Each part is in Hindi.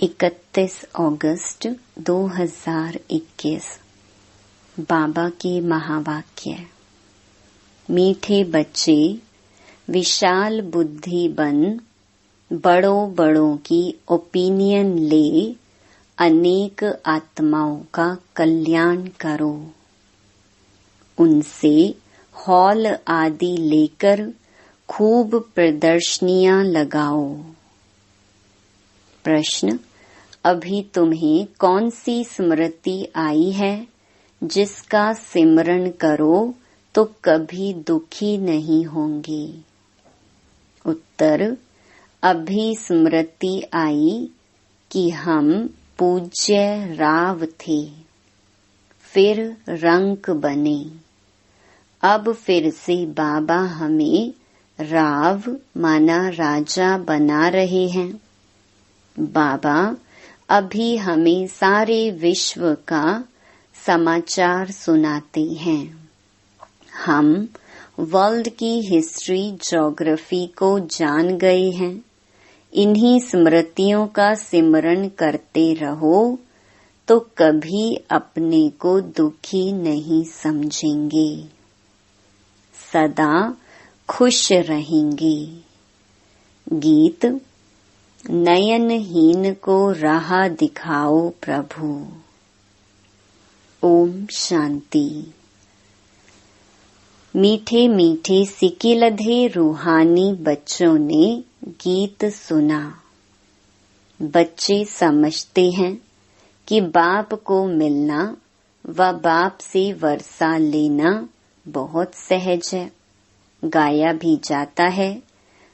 31 अगस्त 2021। बाबा के महावाक्य। मीठे बच्चे, विशाल बुद्धि बन, बड़ों बड़ों की ओपिनियन ले, अनेक आत्माओं का कल्याण करो। उनसे हॉल आदि लेकर खूब प्रदर्शनियां लगाओ। प्रश्न: अभी तुम्हें कौन सी स्मृति आई है जिसका सिमरण करो तो कभी दुखी नहीं होंगे? उत्तर: अभी स्मृति आई कि हम पूज्य राव थे, फिर रंक बने। अब फिर से बाबा हमें राव माना राजा बना रहे हैं। बाबा अभी हमें सारे विश्व का समाचार सुनाते हैं। हम वर्ल्ड की हिस्ट्री, ज्योग्राफी को जान गए हैं। इन्हीं स्मृतियों का सिमरण करते रहो तो कभी अपने को दुखी नहीं समझेंगे, सदा खुश रहेंगे। गीत। नयनहीन को राह दिखाओ प्रभु। ओम शांति। मीठे मीठे सिकिलधे रूहानी बच्चों ने गीत सुना। बच्चे समझते हैं कि बाप को मिलना व बाप से वर्षा लेना बहुत सहज है। गाया भी जाता है,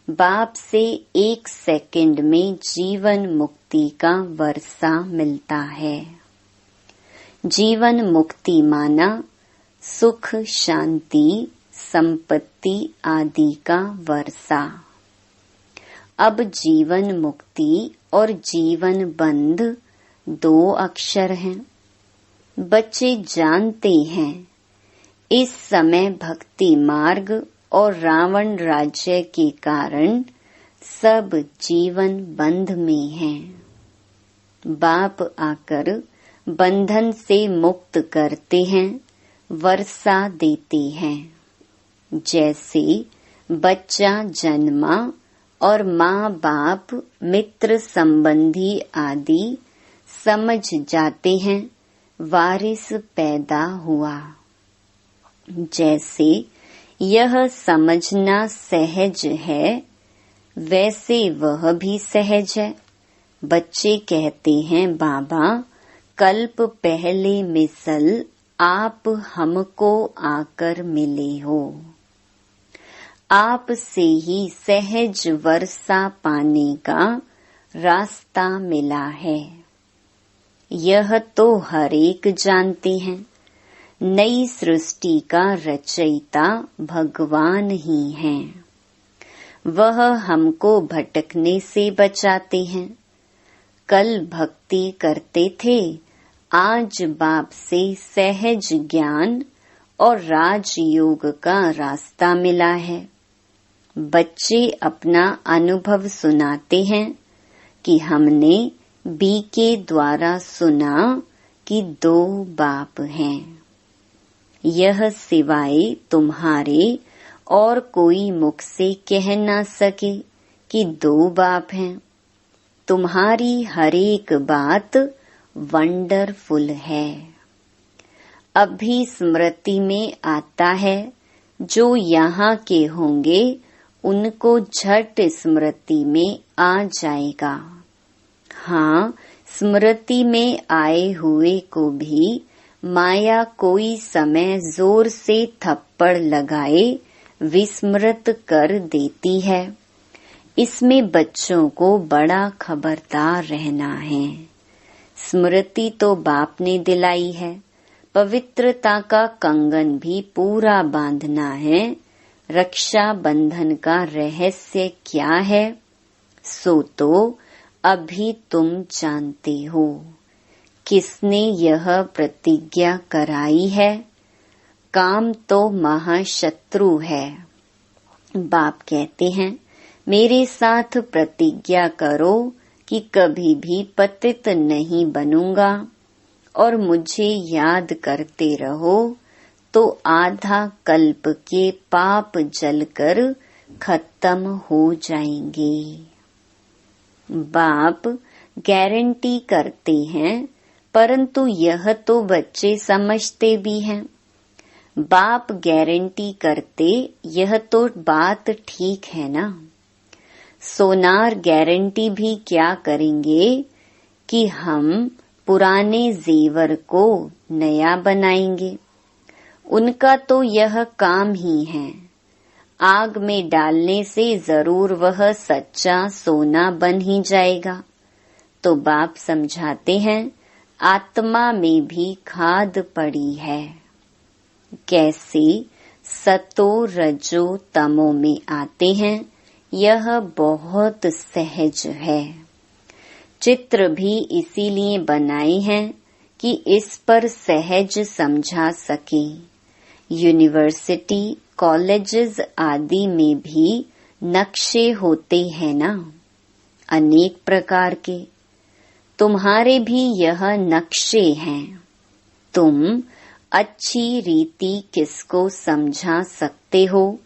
बाप से 1 सेकंड में जीवन मुक्ति का वर्षा मिलता है। जीवन मुक्ति माना सुख, शांति, संपत्ति आदि का वर्षा। अब जीवन मुक्ति और जीवन बंध 2 अक्षर हैं। बच्चे जानते हैं इस समय भक्ति मार्ग और रावण राज्य के कारण सब जीवन बंध में हैं। बाप आकर बंधन से मुक्त करते हैं, वर्षा देते हैं। जैसे बच्चा जन्मा और माँ बाप, मित्र, संबंधी आदि समझ जाते हैं, वारिस पैदा हुआ। जैसे यह समझना सहज है, वैसे वह भी सहज है। बच्चे कहते हैं, बाबा कल्प पहले मिसल आप हमको आकर मिले हो। आप से ही सहज वर्षा पाने का रास्ता मिला है। यह तो हर एक जानते हैं, नई सृष्टि का रचयिता भगवान ही हैं। वह हमको भटकने से बचाते हैं। कल भक्ति करते थे, आज बाप से सहज ज्ञान और राजयोग का रास्ता मिला है। बच्चे अपना अनुभव सुनाते हैं कि हमने बी के द्वारा सुना कि 2 बाप हैं। यह सिवाय तुम्हारे और कोई मुख से कह न सके कि 2 बाप हैं। तुम्हारी हर एक बात वंडरफुल है। अभी स्मृति में आता है, जो यहाँ के होंगे उनको झट स्मृति में आ जाएगा। हाँ, स्मृति में आए हुए को भी माया कोई समय जोर से थप्पड़ लगाए विस्मृत कर देती है। इसमें बच्चों को बड़ा खबरदार रहना है। स्मृति तो बाप ने दिलाई है, पवित्रता का कंगन भी पूरा बांधना है। रक्षा बंधन का रहस्य क्या है, सो तो अभी तुम जानते हो। किसने यह प्रतिज्ञा कराई है? काम तो महाशत्रु है। बाप कहते हैं, मेरे साथ प्रतिज्ञा करो कि कभी भी पतित नहीं बनूंगा और मुझे याद करते रहो तो आधा कल्प के पाप जलकर खत्म हो जाएंगे। बाप गारंटी करते हैं, परंतु यह तो बच्चे समझते भी हैं। बाप गारंटी करते, यह तो बात ठीक है ना। सोनार गारंटी भी क्या करेंगे कि हम पुराने जेवर को नया बनाएंगे। उनका तो यह काम ही है। आग में डालने से जरूर वह सच्चा सोना बन ही जाएगा। तो बाप समझाते हैं, आत्मा में भी खाद पड़ी है। कैसे सतो रजो तमो में आते हैं, यह बहुत सहज है। चित्र भी इसीलिए बनाए हैं कि इस पर सहज समझा सके। यूनिवर्सिटी, कॉलेजेस आदि में भी नक्शे होते हैं ना, अनेक प्रकार के। तुम्हारे भी यह नक्शे हैं। तुम अच्छी रीति किसको समझा सकते हो?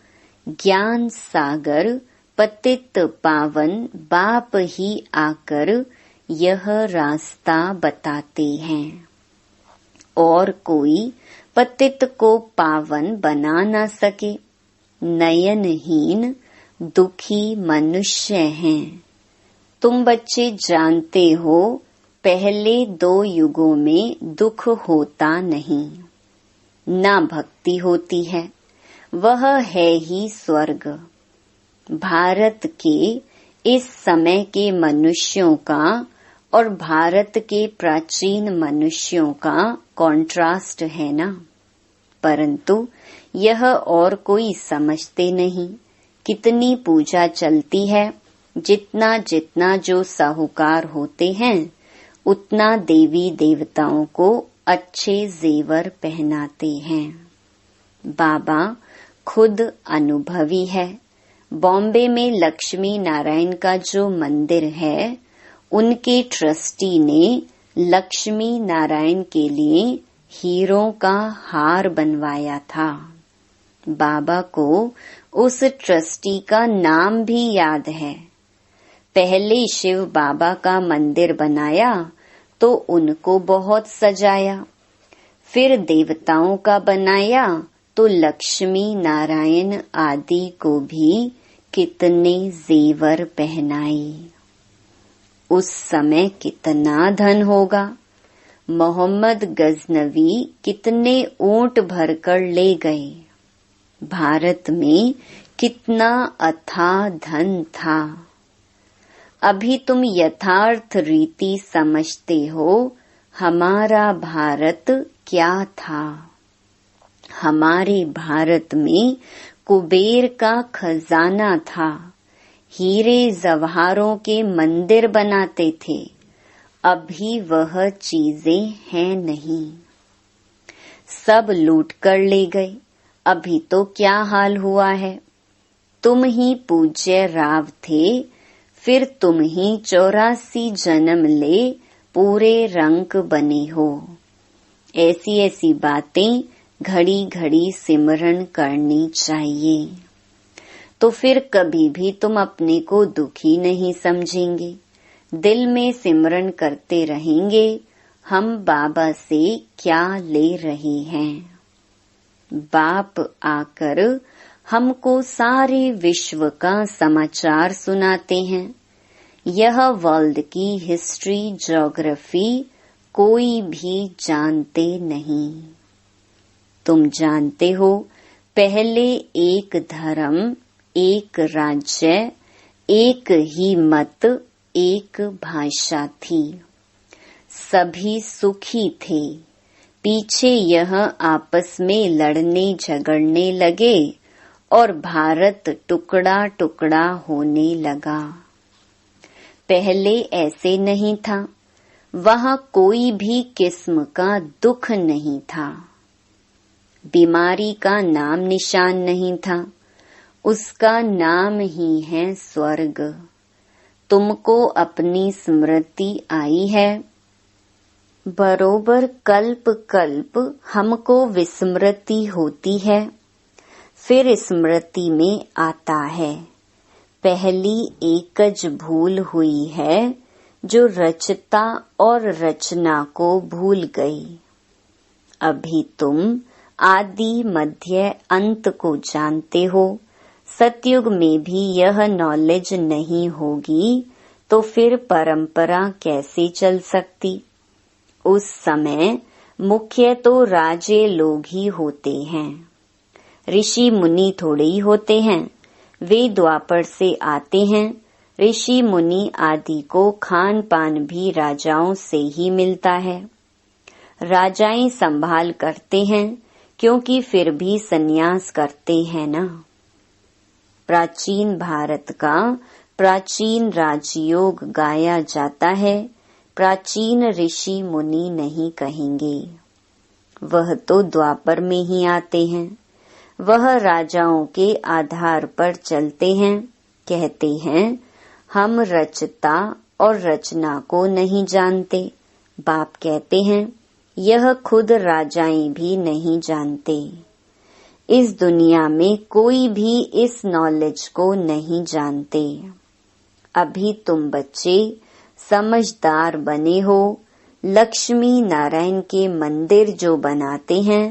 ज्ञान सागर पतित पावन बाप ही आकर यह रास्ता बताते हैं। और कोई पतित को पावन बना न सके। नयनहीन दुखी मनुष्य हैं। तुम बच्चे जानते हो, पहले 2 युगों में दुख होता नहीं, ना भक्ति होती है। वह है ही स्वर्ग। भारत के इस समय के मनुष्यों का और भारत के प्राचीन मनुष्यों का कॉन्ट्रास्ट है ना। परंतु यह और कोई समझते नहीं। कितनी पूजा चलती है, जितना जितना जो साहूकार होते हैं उतना देवी देवताओं को अच्छे जेवर पहनाते हैं। बाबा खुद अनुभवी है। बॉम्बे में लक्ष्मी नारायण का जो मंदिर है, उनके ट्रस्टी ने लक्ष्मी नारायण के लिए हीरों का हार बनवाया था। बाबा को उस ट्रस्टी का नाम भी याद है। पहले शिव बाबा का मंदिर बनाया तो उनको बहुत सजाया। फिर देवताओं का बनाया तो लक्ष्मी नारायण आदि को भी कितने जेवर पहनाए। उस समय कितना धन होगा। मोहम्मद गजनवी कितने ऊंट भरकर ले गए। भारत में कितना अथाह धन था। अभी तुम यथार्थ रीति समझते हो। हमारा भारत क्या था। हमारे भारत में कुबेर का खजाना था। हीरे जवाहरों के मंदिर बनाते थे। अभी वह चीजें हैं नहीं। सब लूट कर ले गए। अभी तो क्या हाल हुआ है। तुम ही पूज्य राव थे, फिर तुम ही 84 जन्म ले पूरे रंक बने हो। ऐसी ऐसी बातें घड़ी घड़ी सिमरन करनी चाहिए। तो फिर कभी भी तुम अपने को दुखी नहीं समझेंगे। दिल में सिमरन करते रहेंगे, हम बाबा से क्या ले रहे हैं। बाप आकर हमको सारे विश्व का समाचार सुनाते हैं। यह वर्ल्ड की हिस्ट्री, ज्योग्राफी कोई भी जानते नहीं। तुम जानते हो, पहले एक धर्म, एक राज्य, एक ही मत, एक भाषा थी। सभी सुखी थे। पीछे यह आपस में लड़ने झगड़ने लगे और भारत टुकड़ा टुकड़ा होने लगा। पहले ऐसे नहीं था। वहाँ कोई भी किस्म का दुख नहीं था। बीमारी का नाम निशान नहीं था। उसका नाम ही है स्वर्ग। तुमको अपनी स्मृति आई है। बरोबर कल्प कल्प हमको विस्मृति होती है, फिर स्मृति में आता है। पहली एकज भूल हुई है जो रचता और रचना को भूल गई। अभी तुम आदि मध्य अंत को जानते हो। सतयुग में भी यह नॉलेज नहीं होगी तो फिर परंपरा कैसे चल सकती। उस समय मुख्य तो राजे लोग ही होते हैं, ऋषि मुनि थोड़े ही होते हैं। वे द्वापर से आते हैं। ऋषि मुनि आदि को खान पान भी राजाओं से ही मिलता है। राजाएं संभाल करते हैं क्योंकि फिर भी संन्यास करते हैं ना। प्राचीन भारत का प्राचीन राजयोग गाया जाता है, प्राचीन ऋषि मुनि नहीं कहेंगे। वह तो द्वापर में ही आते हैं। वह राजाओं के आधार पर चलते हैं। कहते हैं हम रचता और रचना को नहीं जानते। बाप कहते हैं यह खुद राजाएं भी नहीं जानते। इस दुनिया में कोई भी इस नॉलेज को नहीं जानते। अभी तुम बच्चे समझदार बने हो। लक्ष्मी नारायण के मंदिर जो बनाते हैं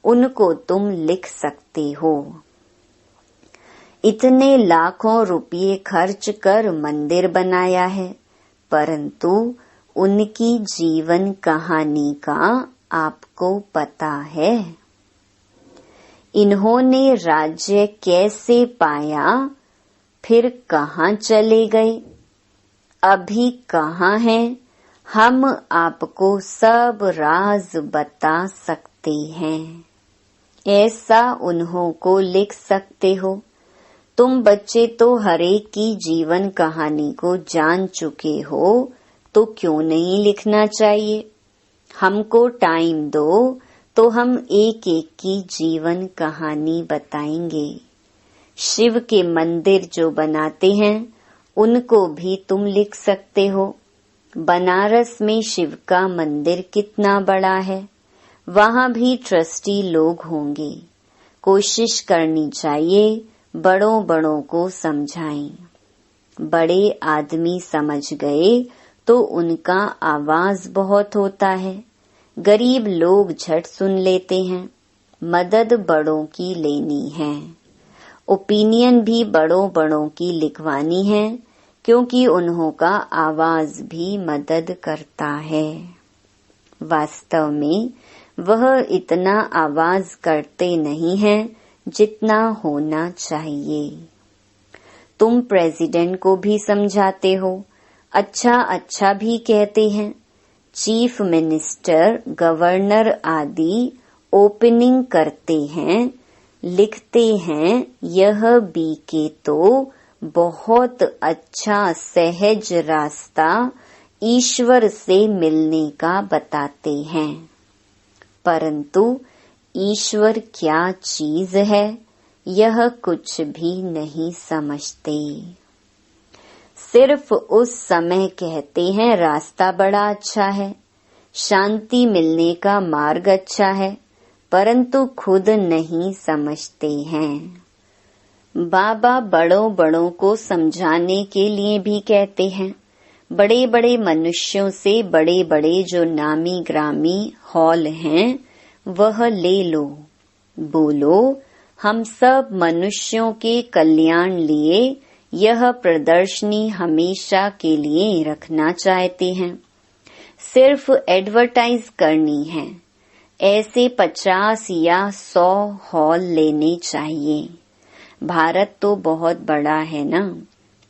उनको तुम लिख सकते हो। इतने लाखों रुपये खर्च कर मंदिर बनाया है, परंतु उनकी जीवन कहानी का आपको पता है। इन्होंने राज्य कैसे पाया, फिर कहाँ चले गए, अभी कहाँ हैं, हम आपको सब राज बता सकते हैं। ऐसा उन्हों को लिख सकते हो। तुम बच्चे तो हरेक की जीवन कहानी को जान चुके हो, तो क्यों नहीं लिखना चाहिए। हमको टाइम दो तो हम एक एक की जीवन कहानी बताएंगे। शिव के मंदिर जो बनाते हैं उनको भी तुम लिख सकते हो। बनारस में शिव का मंदिर कितना बड़ा है, वहाँ भी ट्रस्टी लोग होंगे। कोशिश करनी चाहिए बड़ों बड़ों को समझाएं। बड़े आदमी समझ गए तो उनका आवाज बहुत होता है। गरीब लोग झट सुन लेते हैं। मदद बड़ों की लेनी है। ओपिनियन भी बड़ों बड़ों की लिखवानी है, क्योंकि उन्हों का आवाज भी मदद करता है। वास्तव में वह इतना आवाज करते नहीं हैं जितना होना चाहिए। तुम प्रेसिडेंट को भी समझाते हो, अच्छा अच्छा भी कहते हैं। चीफ मिनिस्टर, गवर्नर आदि ओपनिंग करते हैं, लिखते हैं यह बीके तो बहुत अच्छा सहज रास्ता ईश्वर से मिलने का बताते हैं। परंतु ईश्वर क्या चीज है यह कुछ भी नहीं समझते। सिर्फ उस समय कहते हैं रास्ता बड़ा अच्छा है, शांति मिलने का मार्ग अच्छा है, परंतु खुद नहीं समझते हैं। बाबा बड़ों बड़ों को समझाने के लिए भी कहते हैं। बड़े बड़े मनुष्यों से बड़े बड़े जो नामी ग्रामी हॉल हैं वह ले लो। बोलो हम सब मनुष्यों के कल्याण लिए यह प्रदर्शनी हमेशा के लिए रखना चाहते हैं। सिर्फ एडवर्टाइज करनी है। ऐसे 50 या 100 हॉल लेने चाहिए। भारत तो बहुत बड़ा है ना।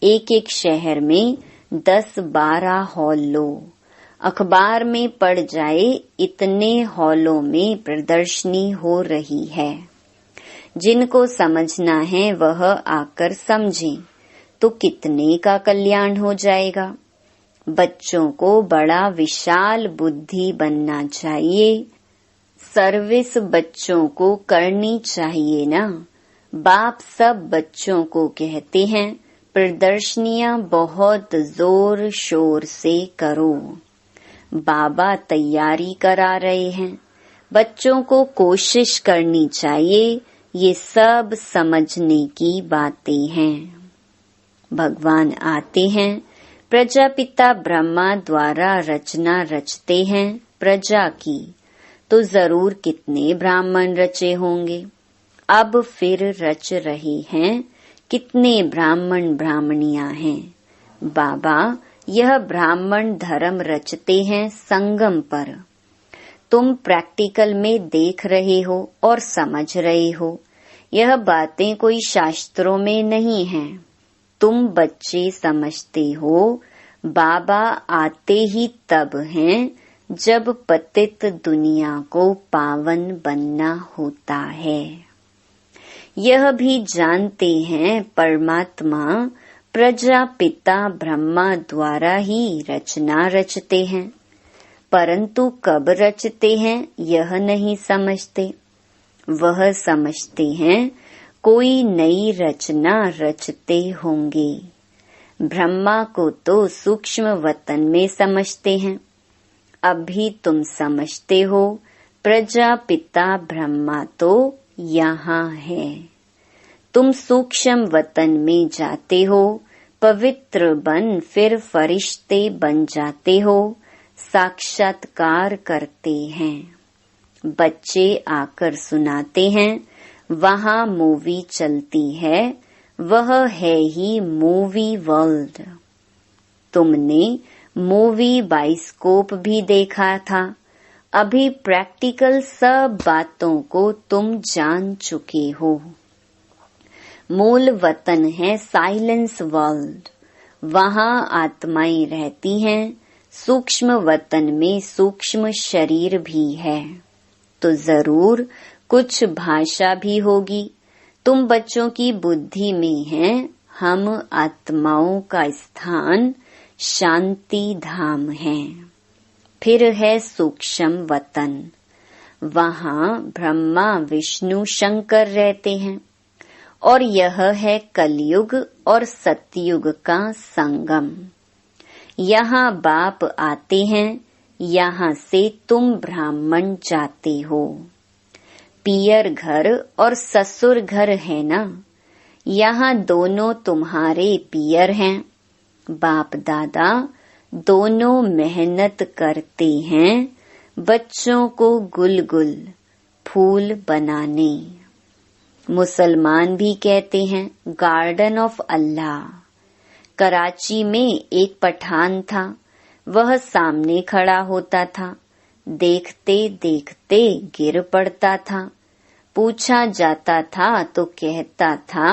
एक एक शहर में 10-12 हॉल लो। अखबार में पढ़ जाए इतने हॉलों में प्रदर्शनी हो रही है। जिनको समझना है वह आकर समझें तो कितने का कल्याण हो जाएगा। बच्चों को बड़ा विशाल बुद्धि बनना चाहिए। सर्विस बच्चों को करनी चाहिए ना। बाप सब बच्चों को कहते हैं प्रदर्शनियां बहुत जोर शोर से करो। बाबा तैयारी करा रहे हैं। बच्चों को कोशिश करनी चाहिए, ये सब समझने की बातें हैं। भगवान आते हैं, प्रजापिता ब्रह्मा द्वारा रचना रचते हैं प्रजा की, तो जरूर कितने ब्राह्मण रचे होंगे। अब फिर रच रहे हैं, कितने ब्राह्मण ब्राह्मणियां हैं। बाबा यह ब्राह्मण धर्म रचते हैं संगम पर। तुम प्रैक्टिकल में देख रहे हो और समझ रहे हो। यह बातें कोई शास्त्रों में नहीं हैं। तुम बच्चे समझते हो। बाबा आते ही तब हैं जब पतित दुनिया को पावन बनना होता है। यह भी जानते हैं परमात्मा प्रजापिता ब्रह्मा द्वारा ही रचना रचते हैं, परंतु कब रचते हैं यह नहीं समझते। वह समझते हैं कोई नई रचना रचते होंगे। ब्रह्मा को तो सूक्ष्म वतन में समझते हैं। अभी तुम समझते हो प्रजापिता ब्रह्मा तो यहाँ है। तुम सूक्ष्म वतन में जाते हो, पवित्र बन फिर फरिश्ते बन जाते हो, साक्षात्कार करते हैं। बच्चे आकर सुनाते हैं, वहाँ मूवी चलती है, वह है ही मूवी वर्ल्ड। तुमने मूवी बाइस्कोप भी देखा था। अभी प्रैक्टिकल सब बातों को तुम जान चुके हो। मूल वतन है साइलेंस वर्ल्ड। वहाँ आत्माएं रहती हैं। सूक्ष्म वतन में सूक्ष्म शरीर भी है, तो जरूर कुछ भाषा भी होगी। तुम बच्चों की बुद्धि में है, हम आत्माओं का स्थान शांति धाम है। फिर है सूक्ष्म वतन। वहाँ ब्रह्मा विष्णु शंकर रहते हैं, और यह है कलयुग और सतयुग का संगम। यहाँ बाप आते हैं, यहाँ से तुम ब्राह्मण जाते हो। पियर घर और ससुर घर है ना, यहाँ दोनों तुम्हारे पियर हैं। बाप दादा दोनों मेहनत करते हैं बच्चों को गुल फूल बनाने। मुसलमान भी कहते हैं गार्डन ऑफ अल्लाह। कराची में एक पठान था, वह सामने खड़ा होता था, देखते देखते गिर पड़ता था। पूछा जाता था तो कहता था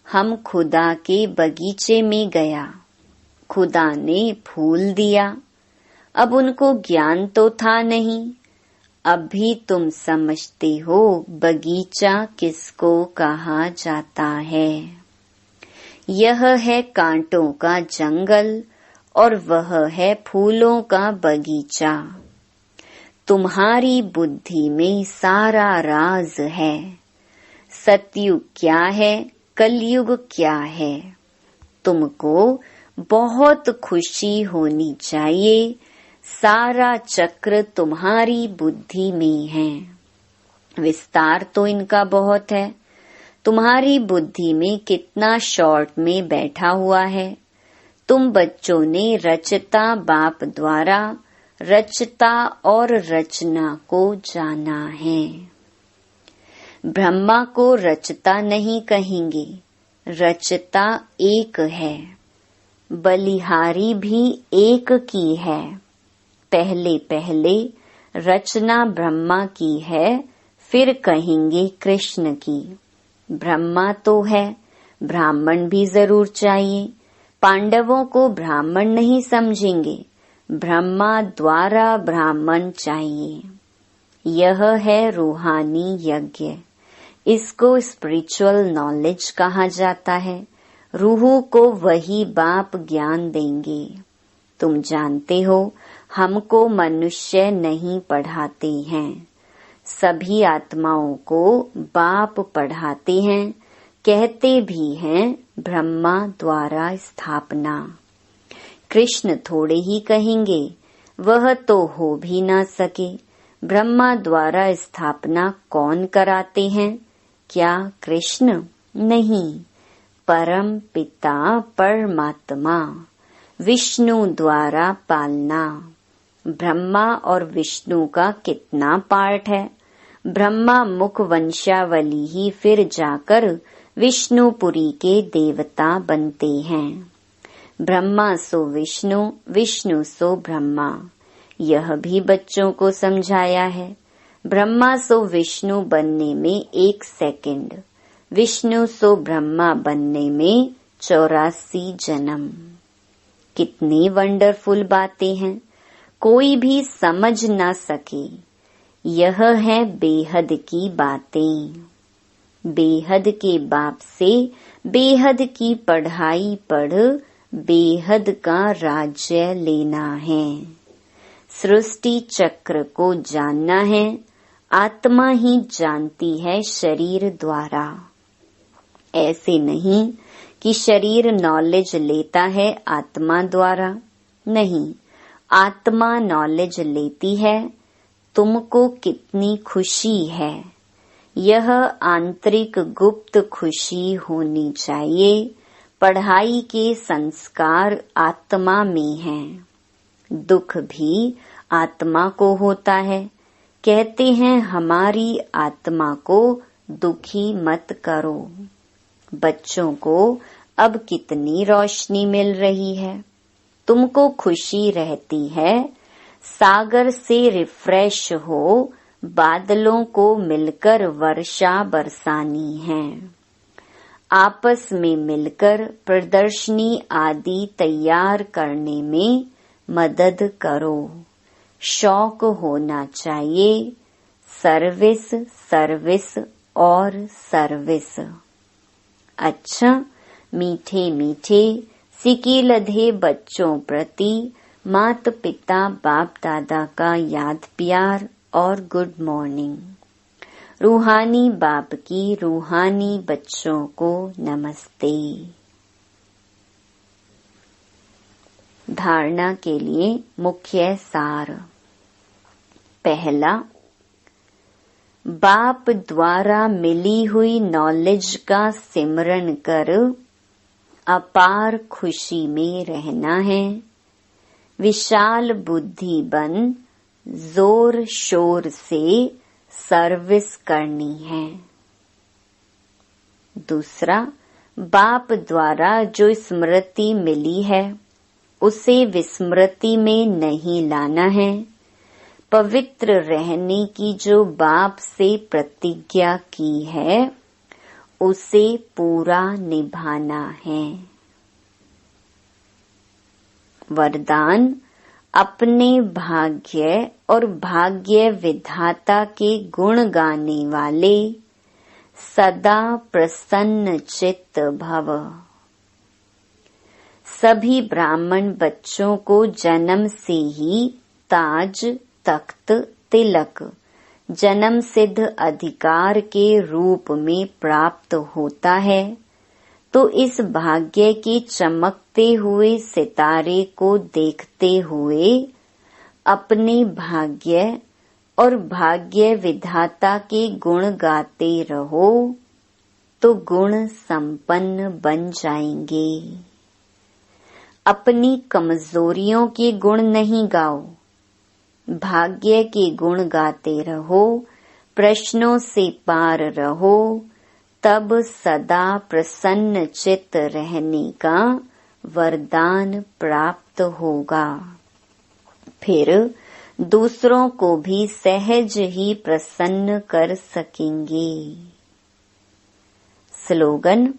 हम खुदा के बगीचे में गया, खुदा ने फूल दिया। अब उनको ज्ञान तो था नहीं। अभी तुम समझते हो बगीचा किसको कहा जाता है। यह है कांटों का जंगल और वह है फूलों का बगीचा। तुम्हारी बुद्धि में सारा राज है। सतयुग क्या है, कलयुग क्या है। तुमको बहुत खुशी होनी चाहिए। सारा चक्र तुम्हारी बुद्धि में है। विस्तार तो इनका बहुत है। तुम्हारी बुद्धि में कितना शॉर्ट में बैठा हुआ है। तुम बच्चों ने रचता बाप द्वारा रचता और रचना को जाना है। ब्रह्मा को रचता नहीं कहेंगे, रचता एक है। बलिहारी भी एक की है। पहले पहले रचना ब्रह्मा की है, फिर कहेंगे कृष्ण की। ब्रह्मा तो है, ब्राह्मण भी जरूर चाहिए। पांडवों को ब्राह्मण नहीं समझेंगे, ब्रह्मा द्वारा ब्राह्मण चाहिए। यह है रूहानी यज्ञ। इसको स्पिरिचुअल नॉलेज कहा जाता है। रूह को वही बाप ज्ञान देंगे। तुम जानते हो हमको मनुष्य नहीं पढ़ाते हैं, सभी आत्माओं को बाप पढ़ाते हैं। कहते भी हैं ब्रह्मा द्वारा स्थापना। कृष्ण थोड़े ही कहेंगे, वह तो हो भी ना सके। ब्रह्मा द्वारा स्थापना कौन कराते हैं? क्या कृष्ण? नहीं, परम पिता परमात्मा विष्णु द्वारा पालना। ब्रह्मा और विष्णु का कितना पार्ट है? ब्रह्मा मुख वंशावली ही फिर जाकर विष्णुपुरी के देवता बनते हैं। ब्रह्मा सो विष्णु, विष्णु सो ब्रह्मा। यह भी बच्चों को समझाया है। ब्रह्मा सो विष्णु बनने में 1 सेकंड, विष्णु सो ब्रह्मा बनने में 84 जन्म। कितनी वंडरफुल बातें हैं, कोई भी समझ ना सके। यह है बेहद की बातें। बेहद के बाप से बेहद की पढ़ाई पढ़ बेहद का राज्य लेना है। सृष्टि चक्र को जानना है। आत्मा ही जानती है शरीर द्वारा। ऐसे नहीं कि शरीर नॉलेज लेता है आत्मा द्वारा। नहीं, आत्मा नॉलेज लेती है। तुमको कितनी खुशी है, यह आंतरिक गुप्त खुशी होनी चाहिए। पढ़ाई के संस्कार आत्मा में हैं। दुख भी आत्मा को होता है। कहते हैं हमारी आत्मा को दुखी मत करो। बच्चों को अब कितनी रोशनी मिल रही है। तुमको खुशी रहती है। सागर से रिफ्रेश हो, बादलों को मिलकर वर्षा बरसानी है। आपस में मिलकर प्रदर्शनी आदि तैयार करने में मदद करो। शौक होना चाहिए, सर्विस सर्विस और सर्विस। अच्छा, मीठे मीठे सिकीलधे बच्चों प्रति माता पिता बाप दादा का याद प्यार और गुड मॉर्निंग। रूहानी बाप की रूहानी बच्चों को नमस्ते। धारणा के लिए मुख्य सार। पहला, बाप द्वारा मिली हुई नॉलेज का सिमरन कर अपार खुशी में रहना है। विशाल बुद्धि बन जोर शोर से सर्विस करनी है। दूसरा, बाप द्वारा जो स्मृति मिली है उसे विस्मृति में नहीं लाना है। पवित्र रहने की जो बाप से प्रतिज्ञा की है उसे पूरा निभाना है। वरदान, अपने भाग्य और भाग्य विधाता के गुण गाने वाले सदा प्रसन्न चित्त भव। सभी ब्राह्मण बच्चों को जन्म से ही ताज, तख्त, तिलक जन्म सिद्ध अधिकार के रूप में प्राप्त होता है। तो इस भाग्य के चमकते हुए सितारे को देखते हुए अपने भाग्य और भाग्य विधाता के गुण गाते रहो तो गुण संपन्न बन जाएंगे। अपनी कमजोरियों के गुण नहीं गाओ, भाग्य के गुण गाते रहो। प्रश्नों से पार रहो, तब सदा प्रसन्न चित्त रहने का वरदान प्राप्त होगा। फिर दूसरों को भी सहज ही प्रसन्न कर सकेंगे। स्लोगन,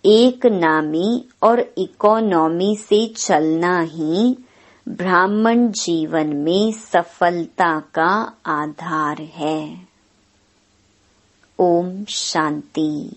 एक नामी और इकोनॉमी से चलना ही ब्राह्मण जीवन में सफलता का आधार है। ओम शांति।